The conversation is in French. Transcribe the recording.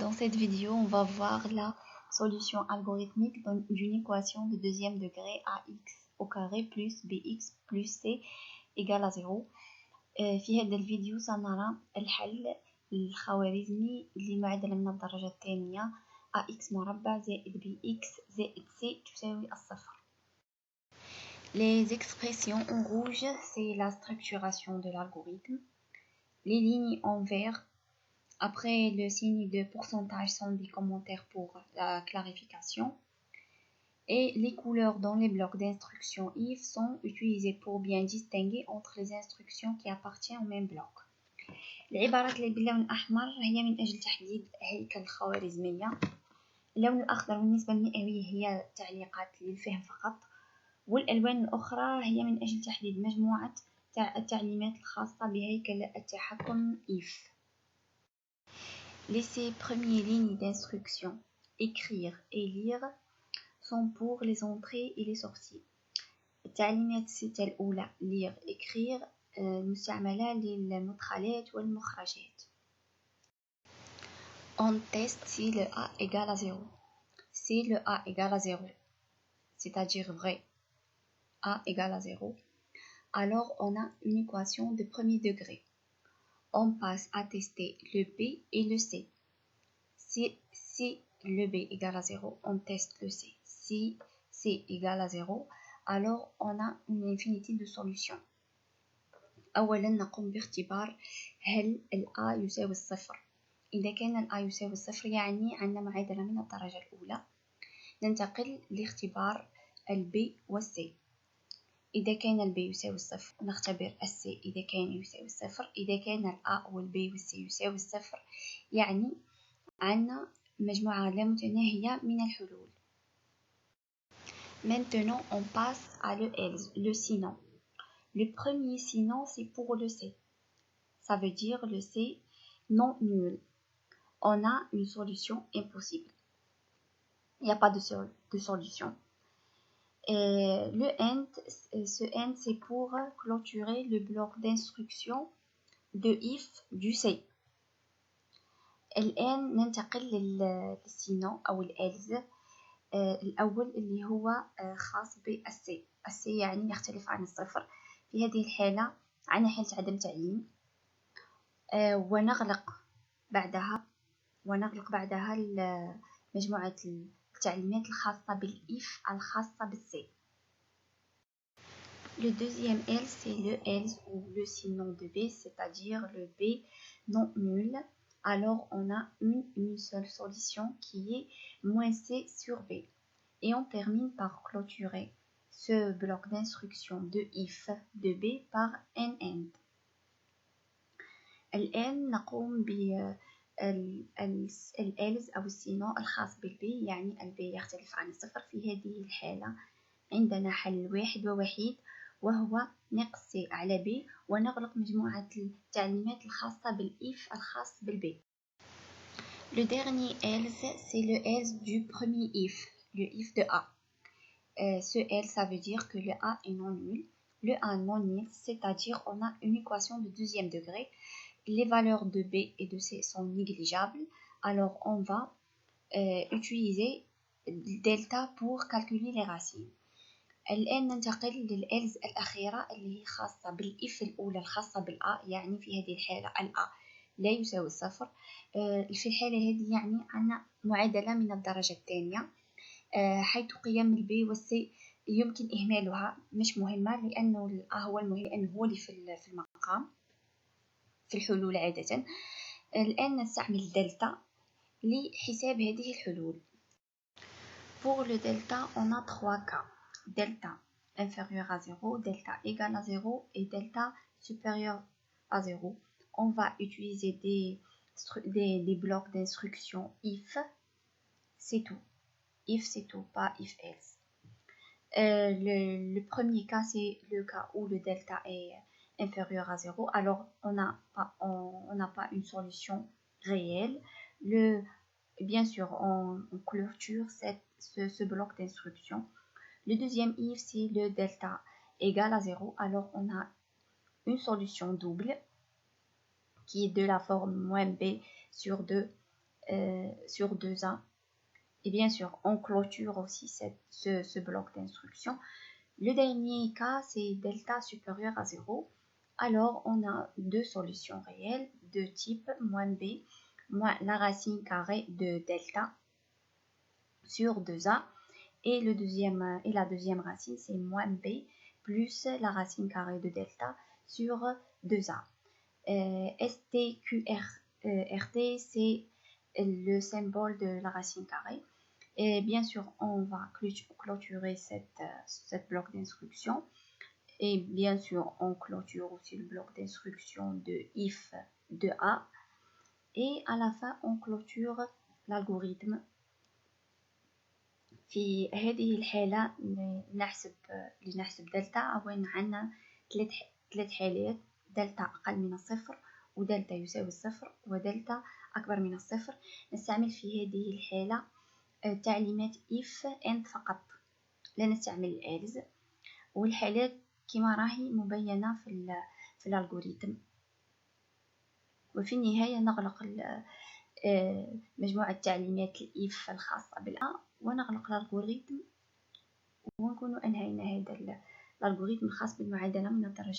Dans cette vidéo, on va voir la solution algorithmique d'une équation de deuxième degré ax au carré plus bx plus c égale à 0. في هذا الفيديو سنرى الحل الخوارزمي لمعادلة من الدرجة الثانية ax مربع زائد bx زائد c تساوي الصفر. Les expressions en rouge, c'est la structuration de l'algorithme. Les lignes en vert, après le signe de pourcentage, sont des commentaires pour la clarification. Et les couleurs dans les blocs d'instruction if sont utilisées pour bien distinguer entre les instructions qui appartiennent au même bloc. العبارات اللي باللون الأحمر هي من أجل تحديد هيكل الخوارزمية. اللون الأخضر بالنسبة للمئوية هي تعليقات للفهم فقط، والألوان الأخرى هي من أجل تحديد مجموعة التعليمات الخاصة بهيكل التحكم if. Les premières lignes d'instruction, écrire et lire, sont pour les entrées et les sorties. التعليمات الستة الأولى lire écrire مستعملة للمدخلات والمخرجات. On teste si le a égale à 0. Si le a égale à 0, c'est-à-dire vrai, a égale à 0, alors on a une équation de premier degré. On passe à tester le b et le c. Si le b égale à 0, on teste le c. Si c égale à 0, alors on a une infinité de solutions. أولا نقوم باختبار هل ال a يساوي الصفر. إذا كان ال a يساوي الصفر يعني عندنا معادلة من الدرجة الأولى. ننتقل لاختبار ال b وال c. إذا كان ال b يساوي الصفر نختبر ال c إذا كان يساوي الصفر. إذا كان ال a وال b وال c يساوي الصفر يعني عندنا مجموعة لا متناهية من الحلول. Maintenant, on passe à le sinon. Le premier sinon, c'est pour le C. Ça veut dire le C non nul. On a une solution impossible. Il n'y a pas de solution. Et ce end, c'est pour clôturer le bloc d'instruction de if du C. الآن ننتقل للسينو أو الإلز. الأول اللي هو خاص بالسي. السي يعني يختلف عن الصفر. في هذه الحالة عندنا حالة عدم تعيين، ونغلق بعدها مجموعة التعليمات الخاصة بالإف الخاصة بالسي. Le deuxième else, c'est le else ou le sinon de B, c'est-à-dire le B non nul. Alors on a une seule solution qui est moins C sur B. Et on termine par clôturer ce bloc d'instruction de if de B par n end. الآن نقوم بالإلز أو السينو الخاص بالبي، يعني البي يختلف عن الصفر. في هذه الحالة عندنا حل واحد ووحيد وهو نقص سي على بي، ونغلق مجموعة التعليمات الخاصة بالإف الخاص بالبي. Le dernier else, c'est le else du premier if, le if de A. Ce else, ça veut dire que le A est non nul. Le A non nul, c'est-à-dire on a une équation de deuxième degré. Les valeurs de B et de C sont négligeables. Alors on va utiliser delta pour calculer les racines. الآن ننتقل للإلز الأخيرة اللي هي خاصة بالإف الأولى الخاصة بالأ، يعني في هذه الحالة الأ لا يساوي الصفر. في الحالة هذه يعني عندنا معادلة من الدرجة الثانية، حيث قيم البي والسي يمكن إهمالها، مش مهمة لأنه الأ هو المهم لأنه هو اللي في المقام في الحلول عادة. الآن نستعمل دلتا لحساب هذه الحلول. Pour le delta, on a 3 cas. Delta inférieur à 0, delta égal à 0 et delta supérieur à 0. On va utiliser des blocs d'instruction if, c'est tout. If, c'est tout, pas if else. Le premier cas, c'est le cas où le delta est inférieur à 0. Alors, on n'a pas une solution réelle. Bien sûr, on clôture ce bloc d'instruction. Le deuxième if, c'est le delta égal à 0. Alors, on a une solution double qui est de la forme moins b sur 2 sur 2A. Et bien sûr, on clôture aussi ce bloc d'instruction. Le dernier cas, c'est delta supérieur à 0. Alors, on a deux solutions réelles de type moins b moins la racine carrée de delta sur 2a. Et la deuxième racine, c'est moins b plus la racine carrée de delta sur 2a. STQRT, c'est le symbole de la racine carrée. Et bien sûr, on va clôturer cette bloc d'instruction. Et bien sûr, on clôture aussi le bloc d'instruction de if de A. Et à la fin, on clôture l'algorithme. في هذه الحالة لنحسب دلتا. وين عندنا ثلاث حالات: دلتا أقل من الصفر، ودلتا يساوي الصفر، ودلتا أكبر من الصفر. نستعمل في هذه الحالة تعليمات if and فقط، لا نستعمل else. والحالات كما راهي مبينة في الالغوريثم. وفي النهاية نغلق مجموعة تعليمات if الخاصة بالA، ونغلق الالغوريثم، ونكون أنهينا هذا الالغوريثم الخاص بالمعادلة من الدرجة